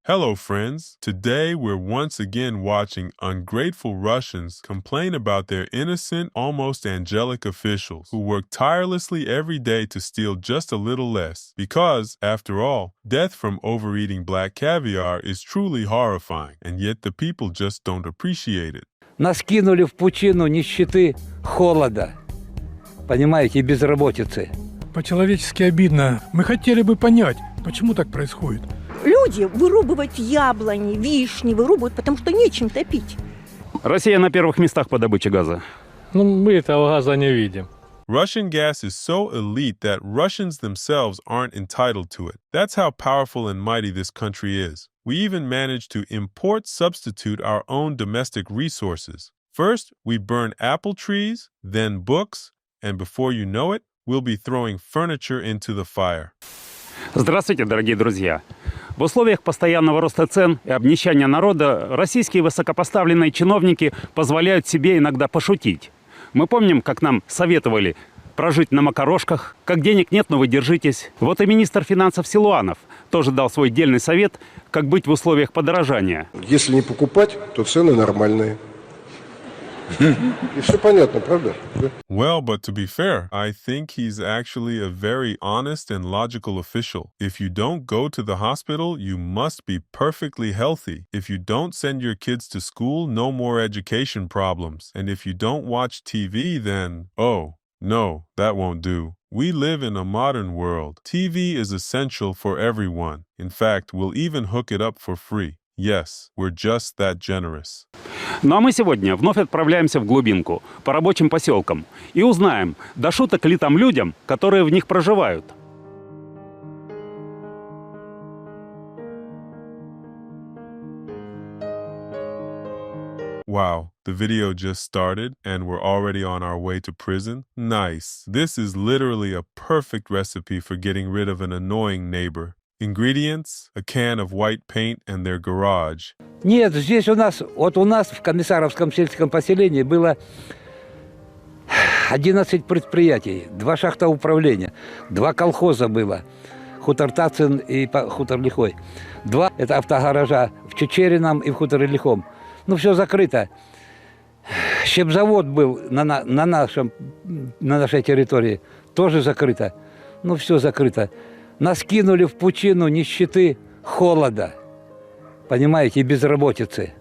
Hello, friends. Today we're once again watching ungrateful Russians complain about their innocent, almost angelic officials who work tirelessly every day to steal just a little less. Because, after all, death from overeating black caviar is truly horrifying, and yet the people just don't appreciate it. Нас кинули в пучину нищеты, холода, понимаете, и безработицы. По-человечески обидно. Мы хотели бы понять, почему так происходит. Люди вырубывают яблони, вишни, вырубывают, потому что нечем топить. Россия на первых местах по добыче газа. Мы этого газа не видим. Russian gas is so elite that Russians themselves aren't entitled to it. That's how powerful and mighty this country is. We even managed to substitute our own domestic resources. First, we burn apple trees, then books, and before you know it, we'll be throwing furniture into the fire. Здравствуйте, дорогие друзья! В условиях постоянного роста цен и обнищания народа российские высокопоставленные чиновники позволяют себе иногда пошутить. Мы помним, как нам советовали прожить на макарошках, как денег нет, но вы держитесь. Вот и министр финансов Силуанов тоже дал свой дельный совет, как быть в условиях подорожания. Если не покупать, то цены нормальные. И все понятно, правда? Well, but to be fair, I think he's actually a very honest and logical official. If you don't go to the hospital, you must be perfectly healthy. If you don't send your kids to school, no more education problems. And if you don't watch TV, then, oh, no, that won't do. We live in a modern world. TV is essential for everyone. In fact, we'll even hook it up for free. Yes, we're just that generous. Ну а мы сегодня вновь отправляемся в глубинку, по рабочим поселкам, и узнаем, до шуток ли там людям, которые в них проживают. Wow, the video just started and we're already on our way to prison? Nice. This is literally a perfect recipe for getting rid of an annoying neighbor. Ingredients: a can of white paint and their garage. Нет, здесь у нас в комиссаровском сельском поселении было 11 предприятий, 2 шахтоуправления, 2 колхоза было, хутор Тацин и хутор Лихой. 2 это автогаража в Чечерином и в хуторе Лихом. Ну, все закрыто. Щепзавод был на нашей территории, тоже закрыто. Ну, все закрыто. Нас кинули в пучину нищеты, холода, понимаете, и безработицы.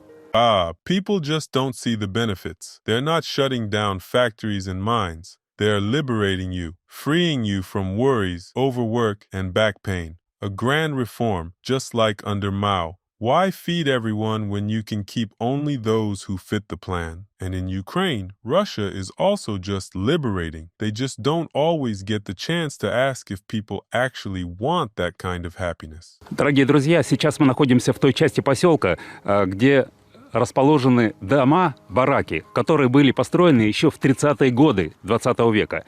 People just don't see the benefits. They're not shutting down factories and mines. They're liberating you, freeing you from worries, overwork, and back pain. A grand reform, just like under Mao. Why feed everyone when you can keep only those who fit the plan? And in Ukraine, Russia is also just liberating. They just don't always get the chance to ask if people actually want that kind of happiness. Дорогие друзья, сейчас мы находимся в той части поселка, где расположены дома, бараки, которые были построены еще в 30-е годы 20 века.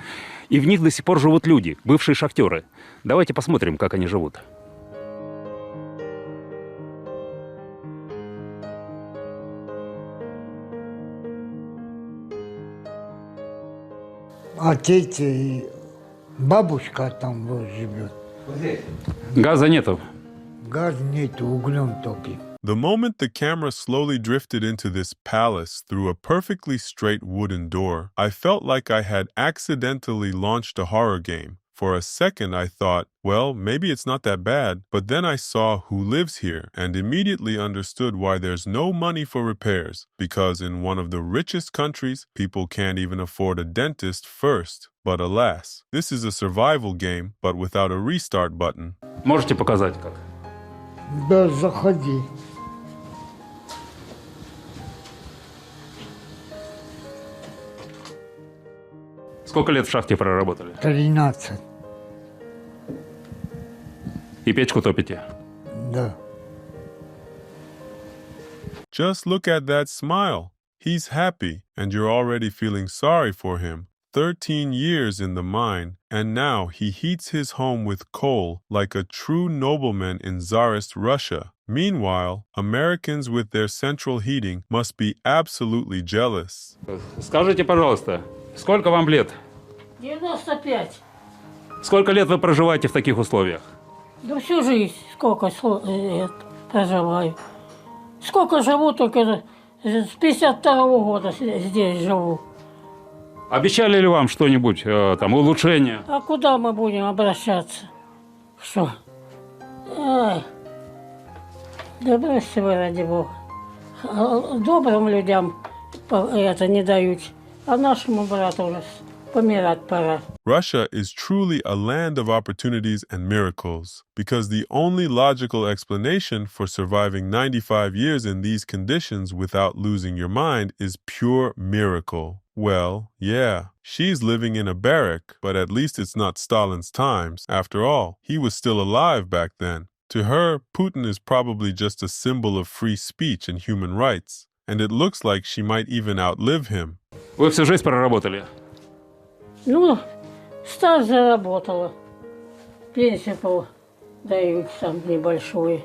И в них до сих пор живут люди, бывшие шахтеры. Давайте посмотрим, как они живут. Отец и бабушка там вот живет. Газа нету. Газ нету, углем топим. The moment the camera slowly drifted into this palace through a perfectly straight wooden door, I felt like I had accidentally launched a horror game. For a second, I thought, well, maybe it's not that bad, but then I saw who lives here and immediately understood why there's no money for repairs, because in one of the richest countries, people can't even afford a dentist first. But alas, this is a survival game, but without a restart button. Можете показать как? Да, заходи. Сколько лет в шахте проработали? 13. И печку топите? Да. Just look at that smile. He's happy, and you're already feeling sorry for him. 13 years in the mine, and now he heats his home with coal like a true nobleman in Tsarist Russia. Meanwhile, Americans with their central heating must be absolutely jealous. Скажите, пожалуйста, сколько вам лет? 95. Сколько лет вы проживаете в таких условиях? Да всю жизнь сколько лет. проживаю. Сколько живу, только с 52-го года здесь живу. Обещали ли вам что-нибудь, там, улучшение? А куда мы будем обращаться? Что? Ай. Да бросьте вы, ради Бога. Добрым людям это не дают, а нашему брату уже помирать пора. Russia is truly a land of opportunities and miracles, because the only logical explanation for surviving 95 years in these conditions without losing your mind is pure miracle. Well, yeah, she's living in a barrack, but at least it's not Stalin's times. After all, he was still alive back then. To her, Putin is probably just a symbol of free speech and human rights, and it looks like she might even outlive him. Вы всю жизнь проработали? Ну, стаж заработала. Пенсию дают там небольшую.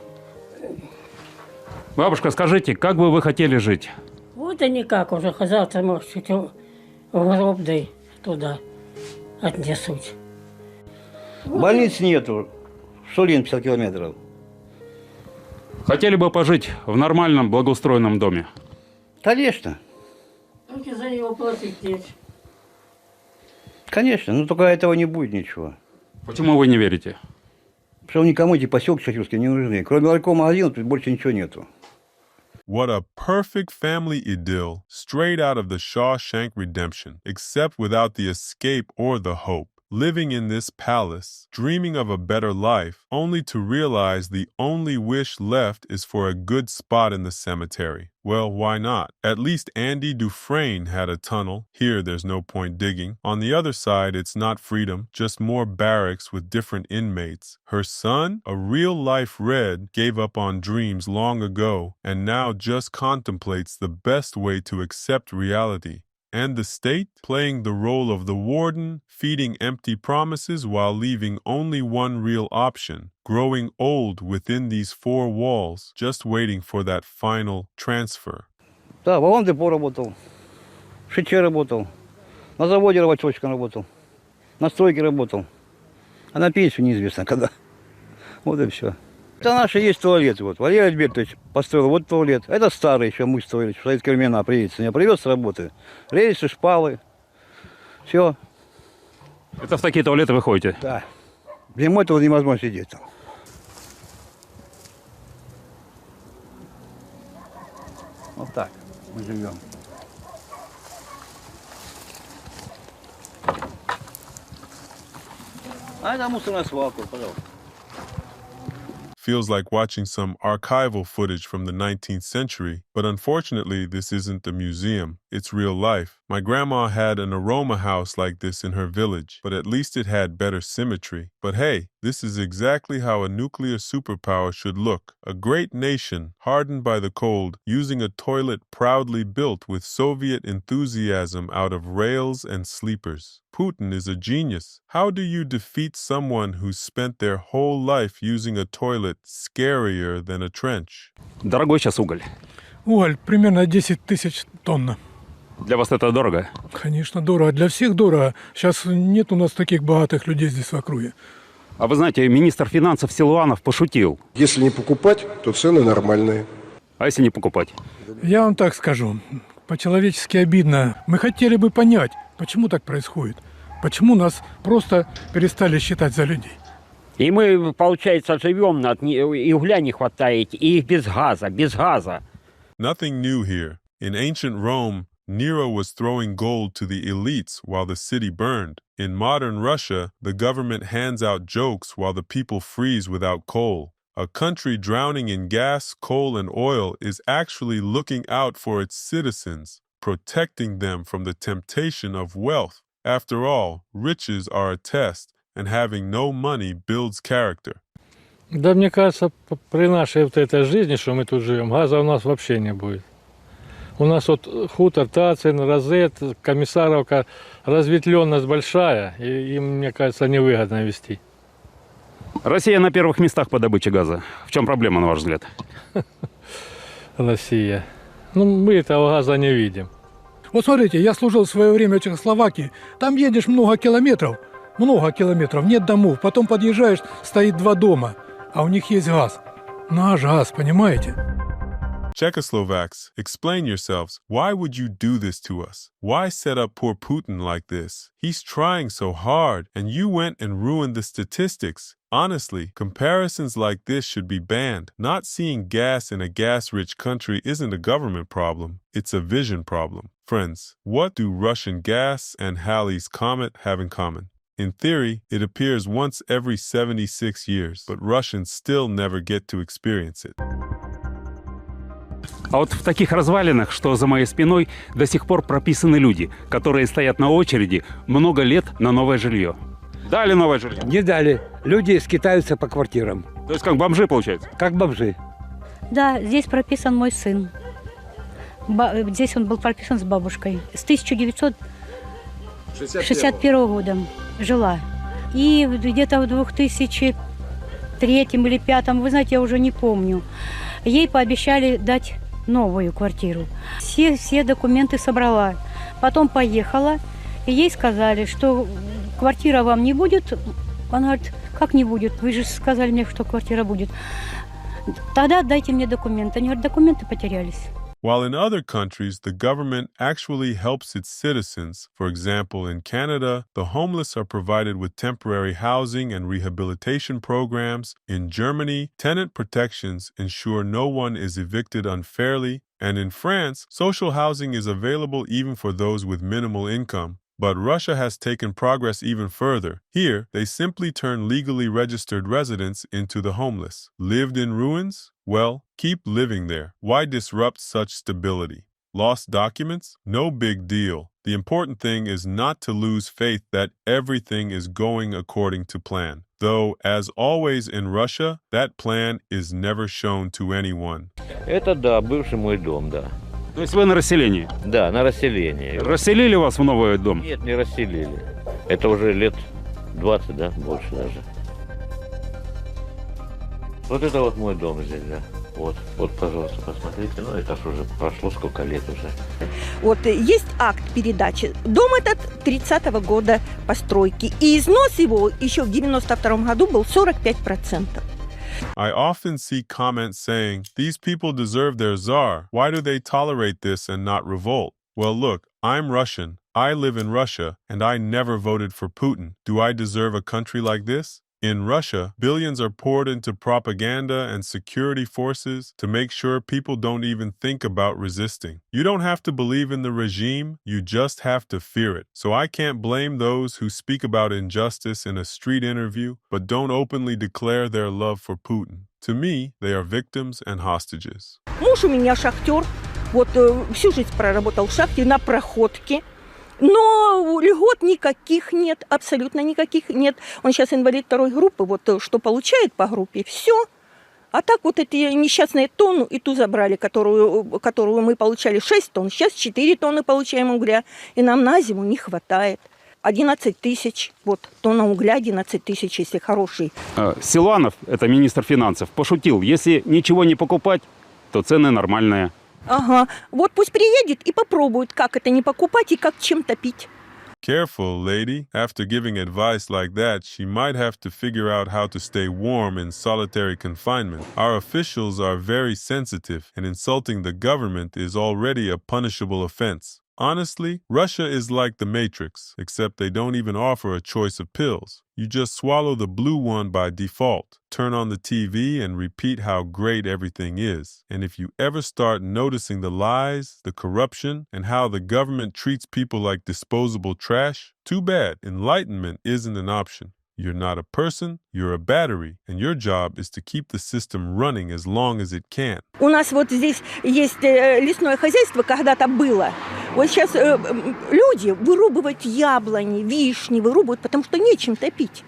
Бабушка, скажите, как бы вы хотели жить? Вот и никак уже. Завтра, может, чуть в гроб, да и туда отнесут. Больниц нету. Шулин 50 километров. Хотели бы пожить в нормальном, благоустроенном доме? Конечно. Только за него платить нет. Конечно, но только этого не будет ничего. Почему вы не верите? Потому что никому эти поселки чачурские не нужны. Кроме ларькова-магазина тут больше ничего нету. What a perfect family idyll, straight out of the Shawshank Redemption, except without the escape or the hope. Living in this palace, dreaming of a better life, only to realize the only wish left is for a good spot in the cemetery. Well, why not? At least Andy Dufresne had a tunnel. Here, there's no point digging. On the other side, it's not freedom, just more barracks with different inmates. Her son, a real-life Red, gave up on dreams long ago and now just contemplates the best way to accept reality. And the state, playing the role of the warden, feeding empty promises while leaving only one real option, growing old within these four walls, just waiting for that final transfer. Да, в вагон-депо работал, в шитье работал, на заводе рабочочком работал, на стройке работал, а на пенсию неизвестно когда. Вот и все. Это наши есть туалеты. Вот. Валерий Альбертович построил вот туалет. Это старый еще мы строили, в советские времена привезли. Я привез с работы. Рельсы, шпалы. Все. Это в такие туалеты вы ходите? Да. Зимой тут невозможно сидеть там. Вот так мы живем. А это мусорная свалка, пожалуйста. Feels like watching some archival footage from the 19th century, but unfortunately this isn't a museum, it's real life. My grandma had an aroma house like this in her village, but at least it had better symmetry. But hey, this is exactly how a nuclear superpower should look. A great nation, hardened by the cold, using a toilet proudly built with Soviet enthusiasm out of rails and sleepers. Putin is a genius. How do you defeat someone who's spent their whole life using a toilet scarier than a trench? Дорогой сейчас уголь. Уголь примерно 10 тысяч тонн. Для вас это дорого? Конечно, дорого. Для всех дорого. Сейчас нет у нас таких богатых людей здесь в округе. А вы знаете, министр финансов Силуанов пошутил. Если не покупать, то цены нормальные. А если не покупать? Я вам так скажу. По-человечески обидно. Мы хотели бы понять, почему так происходит. Почему нас просто перестали считать за людей. И мы, получается, живем, и угля не хватает, и без газа, без газа. Nothing new here. In ancient Rome, Nero was throwing gold to the elites while the city burned. In modern Russia, the government hands out jokes while the people freeze without coal. A country drowning in gas, coal, and oil is actually looking out for its citizens, protecting them from the temptation of wealth. After all, riches are a test, and having no money builds character. Да, мне кажется, при нашей вот этой жизни, что мы тут живем, газа у нас вообще не будет. У нас вот хутор, Тацин, Розет, Комиссаровка, разветвленность большая, и им, мне кажется, невыгодно вести. Россия на первых местах по добыче газа. В чем проблема, на ваш взгляд? Россия. Ну, мы этого газа не видим. Вот смотрите, я служил в свое время в Чехословакии. Там едешь много километров, нет домов. Потом подъезжаешь, стоит 2 дома, а у них есть газ. наш газ, понимаете? Czechoslovaks, explain yourselves. Why would you do this to us? Why set up poor Putin like this? He's trying so hard, and you went and ruined the statistics. Honestly, comparisons like this should be banned. Not seeing gas in a gas-rich country isn't a government problem. It's a vision problem. Friends, what do Russian gas and Halley's Comet have in common? In theory, it appears once every 76 years, but Russians still never get to experience it. А вот в таких развалинах, что за моей спиной, до сих пор прописаны люди, которые стоят на очереди много лет на новое жилье. Дали новое жилье? Не дали. Люди скитаются по квартирам. То есть как бомжи, получается? Как бомжи. Да, здесь прописан мой сын. Здесь он был прописан с бабушкой. С 1961 года жила. И где-то в 2003 или 2005, вы знаете, я уже не помню, ей пообещали дать новую квартиру. Все документы собрала. Потом поехала, и ей сказали, что квартира вам не будет. Она говорит, как не будет? Вы же сказали мне, что квартира будет. Тогда дайте мне документы. Они говорят, документы потерялись. While in other countries, the government actually helps its citizens. For example, in Canada, the homeless are provided with temporary housing and rehabilitation programs. In Germany, tenant protections ensure no one is evicted unfairly. And in France, social housing is available even for those with minimal income. But Russia has taken progress even further. Here, they simply turn legally registered residents into the homeless. Lived in ruins? Well, keep living there. Why disrupt such stability? Lost documents? No big deal. The important thing is not to lose faith that everything is going according to plan. Though, as always in Russia, that plan is never shown to anyone. Это, да, бывший мой дом, да. То есть вы на расселении? Да, на расселении. Расселили вас в новый дом? Нет, не расселили. Это уже лет 20, да, больше даже. Вот это вот мой дом здесь, да. Вот, пожалуйста, посмотрите. Ну, это ж уже прошло сколько лет уже. Вот есть акт передачи. Дом этот 30-го года постройки. И износ его еще в 92-м году был 45%. I often see comments saying, these people deserve their czar. Why do they tolerate this and not revolt? Well, look, I'm Russian. I live in Russia, and I never voted for Putin. Do I deserve a country like this? In Russia, billions are poured into propaganda and security forces to make sure people don't even think about resisting. You don't have to believe in the regime, you just have to fear it. So I can't blame those who speak about injustice in a street interview, but don't openly declare their love for Putin. To me, they are victims and hostages. Муж у меня шахтер. Вот всю жизнь проработал в шахте на проходке. Но льгот никаких нет, абсолютно никаких нет. Он сейчас инвалид второй группы, вот что получает по группе, все. А так вот эти несчастные тонну и ту забрали, которую мы получали 6 тонн. Сейчас 4 тонны получаем угля, и нам на зиму не хватает. 11 тысяч, вот тонна угля 11 тысяч, если хороший. Силуанов, это министр финансов, пошутил, если ничего не покупать, то цены нормальные. Ага, вот пусть приедет и попробует, как это не покупать и как чем топить. Careful, lady. After giving advice like that, she might have to figure out how to stay warm in solitary confinement. Our officials are very sensitive, and insulting the government is already a punishable offense. Honestly, Russia is like the Matrix, except they don't even offer a choice of pills. You just swallow the blue one by default, turn on the TV and repeat how great everything is. And if you ever start noticing the lies, the corruption, and how the government treats people like disposable trash, too bad. Enlightenment isn't an option. You're not a person, you're a battery, and your job is to keep the system running as long as it can. У нас вот здесь есть лесное хозяйство, когда-то было. Вот сейчас люди вырубывают яблони, вишни, вырубывают, потому что нечем топить.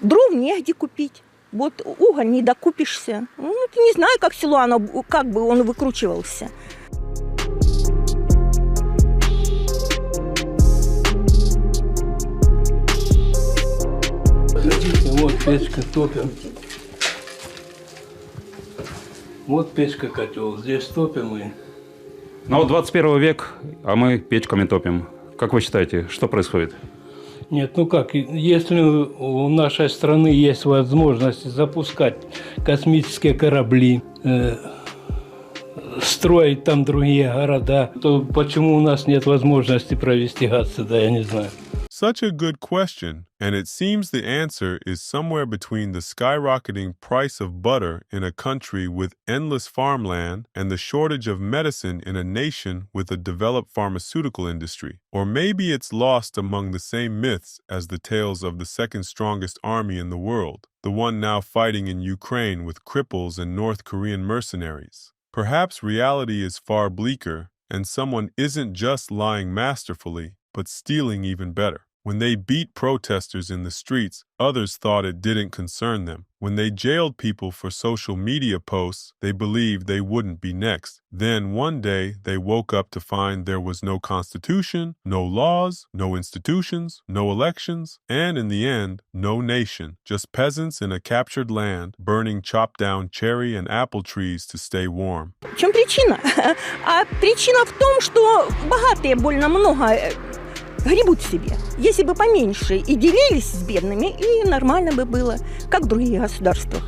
Дров негде купить. Вот уголь не докупишься. Ну, не знаю, как Силуанов, как бы он выкручивался. Вот печка, топим. Вот печка, котел. Здесь топим мы. Ну вот 21 век, а мы печками топим. Как вы считаете, что происходит? Нет, ну как, если у нашей страны есть возможность запускать космические корабли, строить там другие города, то почему у нас нет возможности провести газ сюда, я не знаю. Such a good question, and it seems the answer is somewhere between the skyrocketing price of butter in a country with endless farmland and the shortage of medicine in a nation with a developed pharmaceutical industry. Or maybe it's lost among the same myths as the tales of the second strongest army in the world, the one now fighting in Ukraine with cripples and North Korean mercenaries. Perhaps reality is far bleaker, and someone isn't just lying masterfully, but stealing even better. When they beat protesters in the streets, others thought it didn't concern them. When they jailed people for social media posts, they believed they wouldn't be next. Then one day, they woke up to find there was no constitution, no laws, no institutions, no elections, and in the end, no nation, just peasants in a captured land, burning chopped down cherry and apple trees to stay warm. В чем причина? А причина в том, что богатые больно много гребут себе. Если бы поменьше и делились с бедными, и нормально бы было, как в других государствах.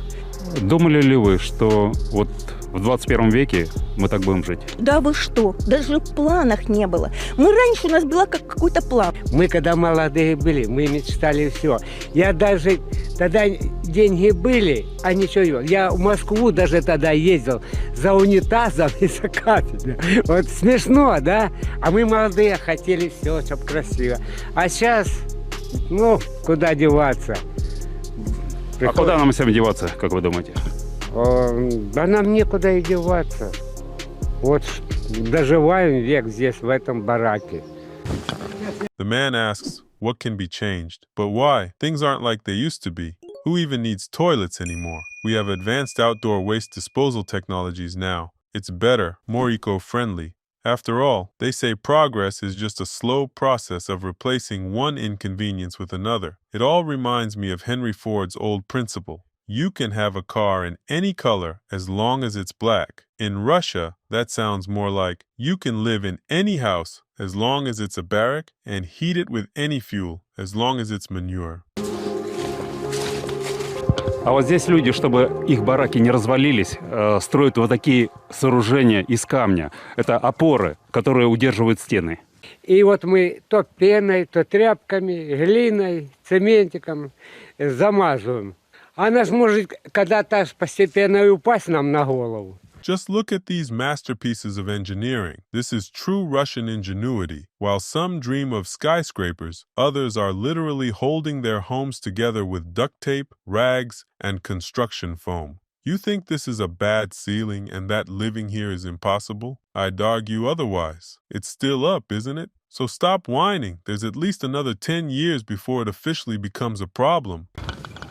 Думали ли вы, что вот в 21 веке мы так будем жить? Да вы что? Даже в планах не было. Мы раньше, у нас была как какой-то план. Мы, когда молодые были, мы мечтали все. Я даже, тогда деньги были, а ничего. Я в Москву даже тогда ездил за унитазом и за кафедрой. Вот смешно, да? А мы молодые хотели все, чтобы красиво. А сейчас, ну, куда деваться? А куда нам всем деваться, как вы думаете? Да нам некуда и деваться. Вот доживаем век здесь, в этом бараке. The man asks, what can be changed? But why? Things aren't like they used to be. Who even needs toilets anymore? We have advanced outdoor waste disposal technologies now. It's better, more eco-friendly. After all, they say progress is just a slow process of replacing one inconvenience with another. It all reminds me of Henry Ford's old principle. You can have a car in any color as long as it's black. In Russia, that sounds more like you can live in any house as long as it's a barrack and heat it with any fuel as long as it's manure. А вот здесь люди, чтобы их бараки не развалились, строят вот такие сооружения из камня. Это опоры, которые удерживают стены. И вот мы то пеной, то тряпками, глиной, цементиком замазываем. Она ж может когда-то постепенно и упасть нам на голову. Just look at these masterpieces of engineering. This is true Russian ingenuity. While some dream of skyscrapers, others are literally holding their homes together with duct tape, rags, and construction foam. You think this is a bad ceiling and that living here is impossible? I'd argue otherwise. It's still up, isn't it? So stop whining. There's at least another 10 years before it officially becomes a problem.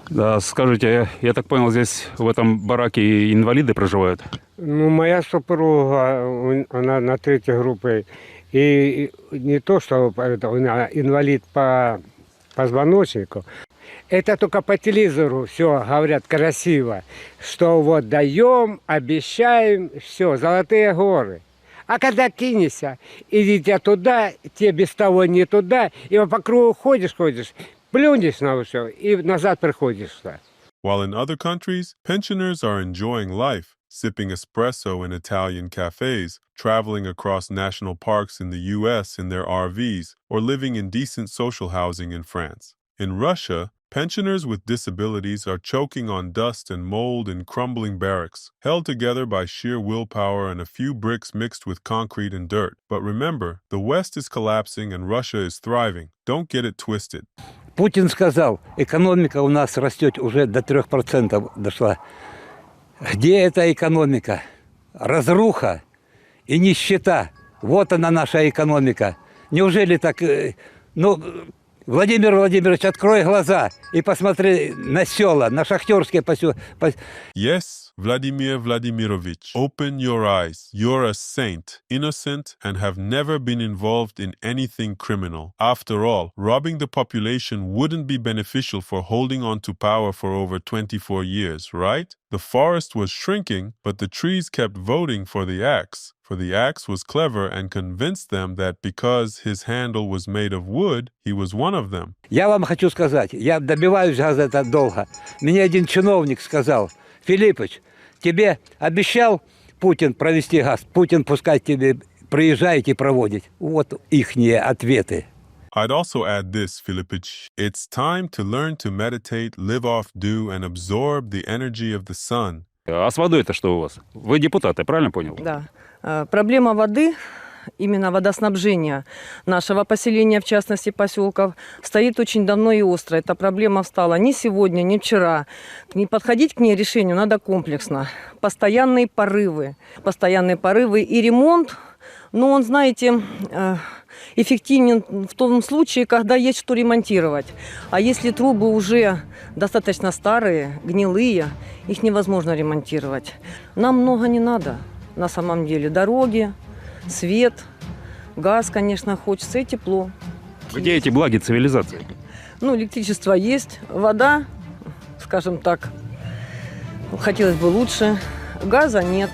Да, скажите, я так понял, здесь в этом бараке инвалиды проживают? Ну, моя супруга, она на 3-й группе. И не то, что она инвалид по позвоночнику. Это только по телевизору все говорят красиво, что вот даем, обещаем, все, золотые горы. А когда кинешься, идите туда, тебе без того не туда, и по кругу ходишь, плюнешь на все, и назад приходишь. While in other countries, pensioners are enjoying life, sipping espresso in Italian cafes, traveling across national parks in the U.S. in their RVs, or living in decent social housing in France. In Russia, pensioners with disabilities are choking on dust and mold in crumbling barracks, held together by sheer willpower and a few bricks mixed with concrete and dirt. But remember, the West is collapsing and Russia is thriving. Don't get it twisted. Путин сказал, экономика у нас растет уже до 3% дошла. Где эта экономика? Разруха и нищета. Вот она, наша экономика. Неужели так... Ну, Владимир Владимирович, открой глаза и посмотри на села, на шахтерские поселки. Yes, Vladimir Vladimirovich, open your eyes. You're a saint, innocent, and have never been involved in anything criminal. After all, robbing the population wouldn't be beneficial for holding on to power for over 24 years, right? The forest was shrinking, but the trees kept voting for the axe. For the axe was clever and convinced them that because his handle was made of wood, he was one of them. Я вам хочу сказать, я добиваюсь газа это долго. Мне один чиновник сказал: Филиппыч, тебе обещал Путин провести газ, Путин пускай тебе приезжает и проводит. Вот ихние ответы. I'd also add this, Filippich. It's time to learn to meditate, live off dew, and absorb the energy of the sun. А с водой-то что у вас? Вы депутаты, правильно понял? Да. Проблема воды, именно водоснабжения нашего поселения, в частности поселков, стоит очень давно и остро. Эта проблема встала не сегодня, не вчера. Не подходить к ней решению надо комплексно. Постоянные порывы и ремонт, но он, знаете, эффективен в том случае, когда есть что ремонтировать. А если трубы уже достаточно старые, гнилые, их невозможно ремонтировать. Нам много не надо на самом деле. Дороги, свет, газ, конечно, хочется, и тепло. Где эти благи цивилизации? Ну, электричество есть, вода, скажем так, хотелось бы лучше. Газа нет.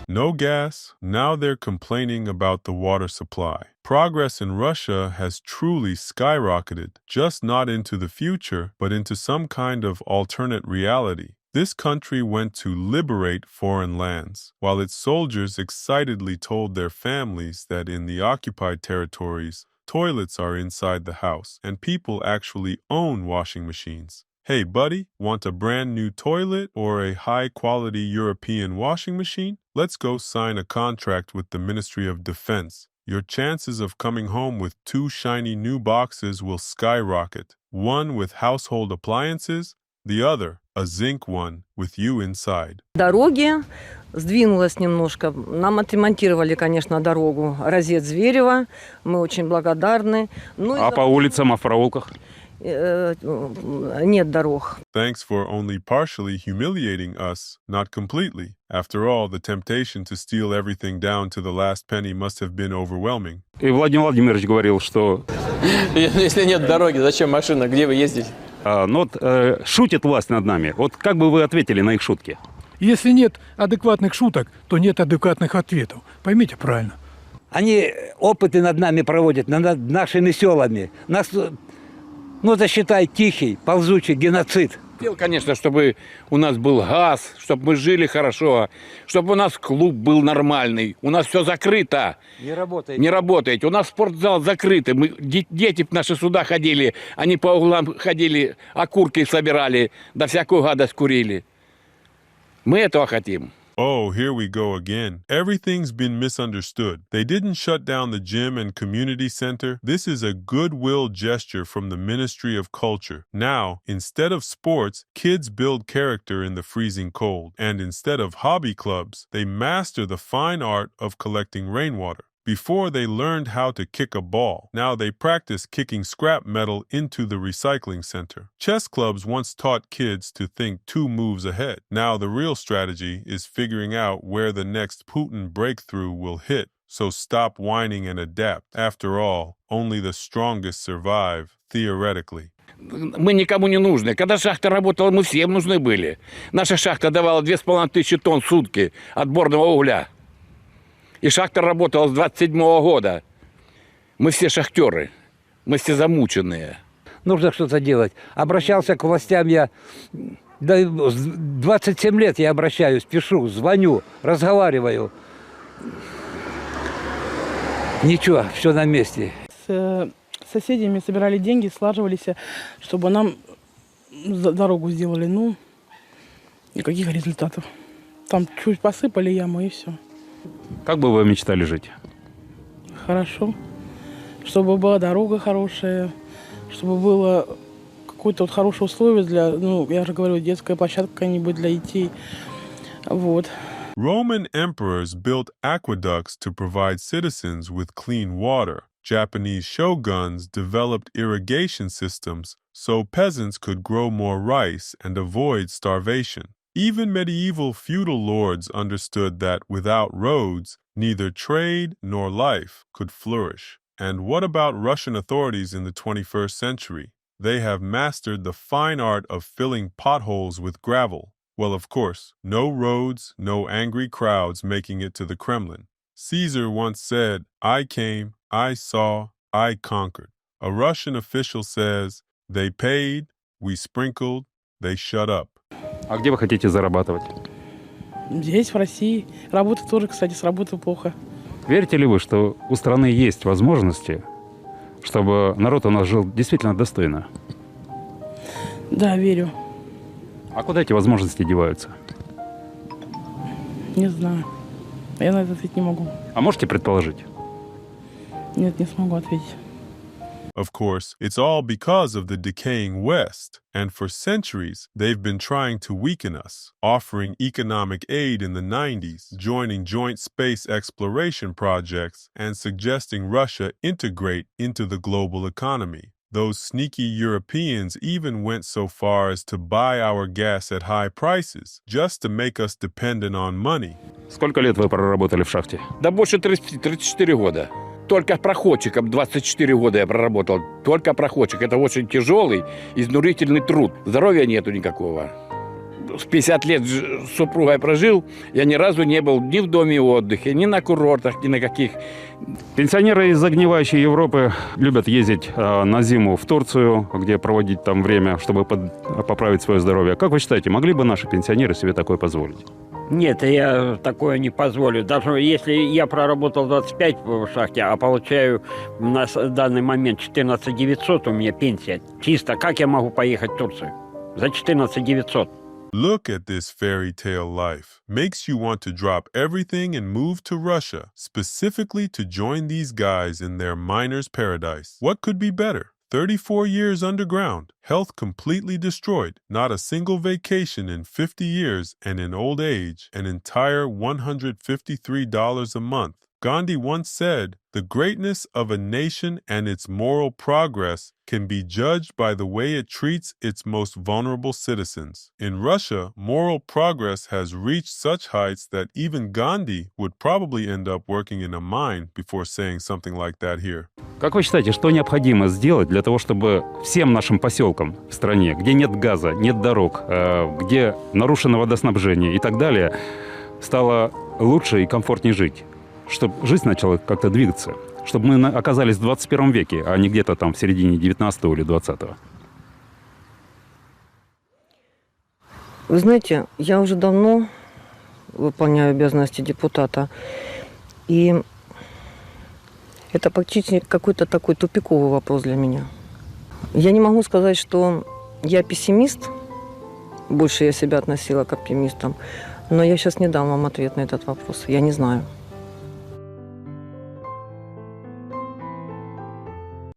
No gas. Now they're complaining about the water supply. Progress in Russia has truly skyrocketed, just not into the future, but into some kind of alternate reality. This country went to liberate foreign lands, while its soldiers excitedly told their families that in the occupied territories, toilets are inside the house, and people actually own washing machines. Hey, buddy, want a brand new toilet or a high-quality European washing machine? Let's go sign a contract with the Ministry of Defense. Your chances of coming home with 2 shiny new boxes will skyrocket. One with household appliances, the other, a zinc one, with you inside. Дороги сдвинулось немножко. Нам отремонтировали, конечно, дорогу Розет-Зверево. Мы очень благодарны. А по улицам, а в проулках? Нет дорог. Thanks for only partially humiliating us, not completely. After all, the temptation to steal everything down to the last penny must have been overwhelming. И Владимир Владимирович говорил, что... Если нет дороги, зачем машина? Где вы ездите? Ну вот шутит власть над нами. Вот как бы вы ответили на их шутки? Если нет адекватных шуток, то нет адекватных ответов. Поймите правильно. Они опыты над нами проводят, над нашими селами. Нас, ну, засчитай, тихий, ползучий геноцид. Хотел, конечно, чтобы у нас был газ, чтобы мы жили хорошо, чтобы у нас клуб был нормальный. У нас все закрыто. Не работает. Не работает. У нас спортзал закрытый. Дети наши сюда ходили, они по углам ходили, окурки собирали, да всякую гадость курили. Мы этого хотим. Oh, here we go again. Everything's been misunderstood. They didn't shut down the gym and community center. This is a goodwill gesture from the Ministry of Culture. Now, instead of sports, kids build character in the freezing cold. And instead of hobby clubs, they master the fine art of collecting rainwater. Before they learned how to kick a ball, now they practice kicking scrap metal into the recycling center. Chess clubs once taught kids to think 2 moves ahead. Now the real strategy is figuring out where the next Putin breakthrough will hit. So stop whining and adapt. After all, only the strongest survive, theoretically. Мы никому не нужны. Когда шахта работала, мы всем нужны были. Наша шахта давала 2500 тонн в сутки отборного угля. И шахта работала с 27-го года. Мы все шахтеры, мы все замученные. Нужно что-то делать. Обращался к властям я, да, 27 лет я обращаюсь, пишу, звоню, разговариваю. Ничего, все на месте. С соседями собирали деньги, слаживались, чтобы нам дорогу сделали. Ну, никаких результатов. Там чуть посыпали яму и все. Как бы вы мечтали жить? Хорошо. Чтобы была дорога хорошая, чтобы было какое-то вот хорошее условие для, ну, я же говорю, детская площадка какая-нибудь для детей. Вот. Roman emperors built aqueducts to provide citizens with clean water. Japanese shoguns developed irrigation systems so peasants could grow more rice and avoid starvation. Even medieval feudal lords understood that without roads, neither trade nor life could flourish. And what about Russian authorities in the 21st century? They have mastered the fine art of filling potholes with gravel. Well, of course, no roads, no angry crowds making it to the Kremlin. Caesar once said, "I came, I saw, I conquered." A Russian official says, "They paid, we sprinkled, they shut up." А где вы хотите зарабатывать? Здесь, в России. Работа тоже, кстати, с работы плохо. Верите ли вы, что у страны есть возможности, чтобы народ у нас жил действительно достойно? Да, верю. А куда эти возможности деваются? Не знаю. Я на это ответить не могу. А можете предположить? Нет, не смогу ответить. Of course, it's all because of the decaying West, and for centuries they've been trying to weaken us, offering economic aid in the 90s, joining joint space exploration projects, and suggesting Russia integrate into the global economy. Those sneaky Europeans even went so far as to buy our gas at high prices, just to make us dependent on money. Сколько лет вы проработали в шахте? Да больше 34 года. Только проходчиком 24 года я проработал. Только проходчик. Это очень тяжелый, изнурительный труд. Здоровья нету никакого. С 50 лет с супругой прожил. Я ни разу не был ни в доме отдыха, ни на курортах, ни на каких. Пенсионеры из загнивающей Европы любят ездить на зиму в Турцию, где проводить там время, чтобы поправить свое здоровье. Как вы считаете, могли бы наши пенсионеры себе такое позволить? Нет, я такое не позволю. Даже если я проработал 25 в шахте, а получаю на данный момент 14 900, у меня пенсия. Чисто, как я могу поехать в Турцию? За 14 900. Look at this fairy tale life. Makes you want to drop everything and move to Russia, specifically to join these guys in their miner's paradise. What could be better? 34 years underground, health completely destroyed, not a single vacation in 50 years, and in old age, an entire $153 a month. Gandhi once said, "The greatness of a nation and its moral progress can be judged by the way it treats its most vulnerable citizens." In Russia, moral progress has reached such heights that even Gandhi would probably end up working in a mine before saying something like that here. Как вы считаете, что необходимо сделать для того, чтобы всем нашим поселкам в стране, где нет газа, нет дорог, где нарушено водоснабжение и так далее, стало лучше и комфортнее жить? Чтобы жизнь начала как-то двигаться, чтобы мы оказались в 21 веке, а не где-то там в середине 19 или 20-го. Вы знаете, я уже давно выполняю обязанности депутата, и это практически какой-то такой тупиковый вопрос для меня. Я не могу сказать, что я пессимист, больше я себя относила к оптимистам, но я сейчас не дам вам ответ на этот вопрос, я не знаю.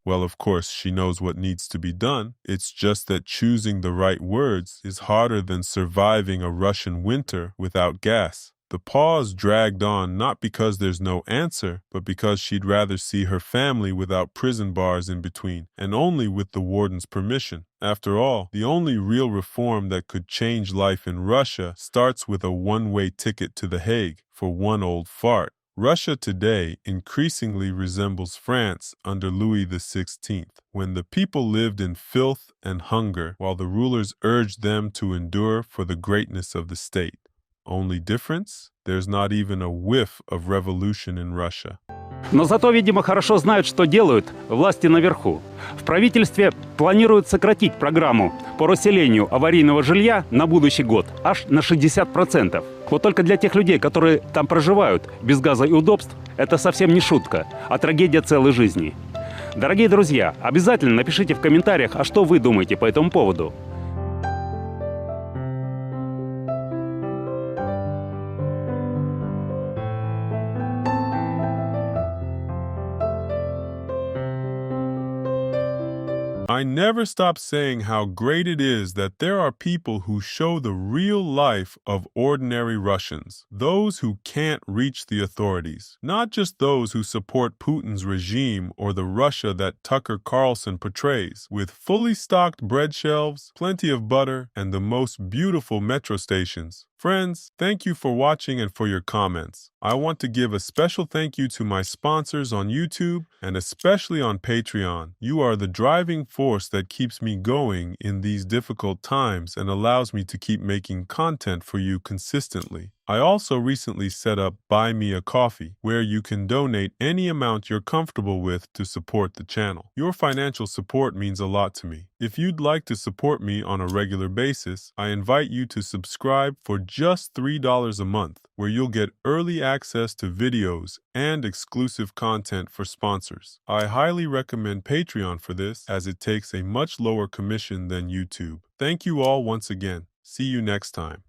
Well, of course, she knows what needs to be done. It's just that choosing the right words is harder than surviving a Russian winter without gas. The pause dragged on not because there's no answer, but because she'd rather see her family without prison bars in between, and only with the warden's permission. After all, the only real reform that could change life in Russia starts with a one-way ticket to The Hague for one old fart. Russia today increasingly resembles France under Louis XVI, when the people lived in filth and hunger while the rulers urged them to endure for the greatness of the state. Only difference? There's not even a whiff of revolution in Russia. Но зато, видимо, хорошо знают, что делают власти наверху. В правительстве планируют сократить программу по расселению аварийного жилья на будущий год аж на 60%. Вот только для тех людей, которые там проживают без газа и удобств, это совсем не шутка, а трагедия целой жизни. Дорогие друзья, обязательно напишите в комментариях, а что вы думаете по этому поводу. I never stop saying how great it is that there are people who show the real life of ordinary Russians, those who can't reach the authorities, not just those who support Putin's regime or the Russia that Tucker Carlson portrays, with fully stocked bread shelves, plenty of butter, and the most beautiful metro stations. Friends, thank you for watching and for your comments. I want to give a special thank you to my sponsors on YouTube and especially on Patreon. You are the driving force that keeps me going in these difficult times and allows me to keep making content for you consistently. I also recently set up Buy Me a Coffee, where you can donate any amount you're comfortable with to support the channel. Your financial support means a lot to me. If you'd like to support me on a regular basis, I invite you to subscribe for just $3 a month, where you'll get early access to videos and exclusive content for sponsors. I highly recommend Patreon for this, as it takes a much lower commission than YouTube. Thank you all once again. See you next time.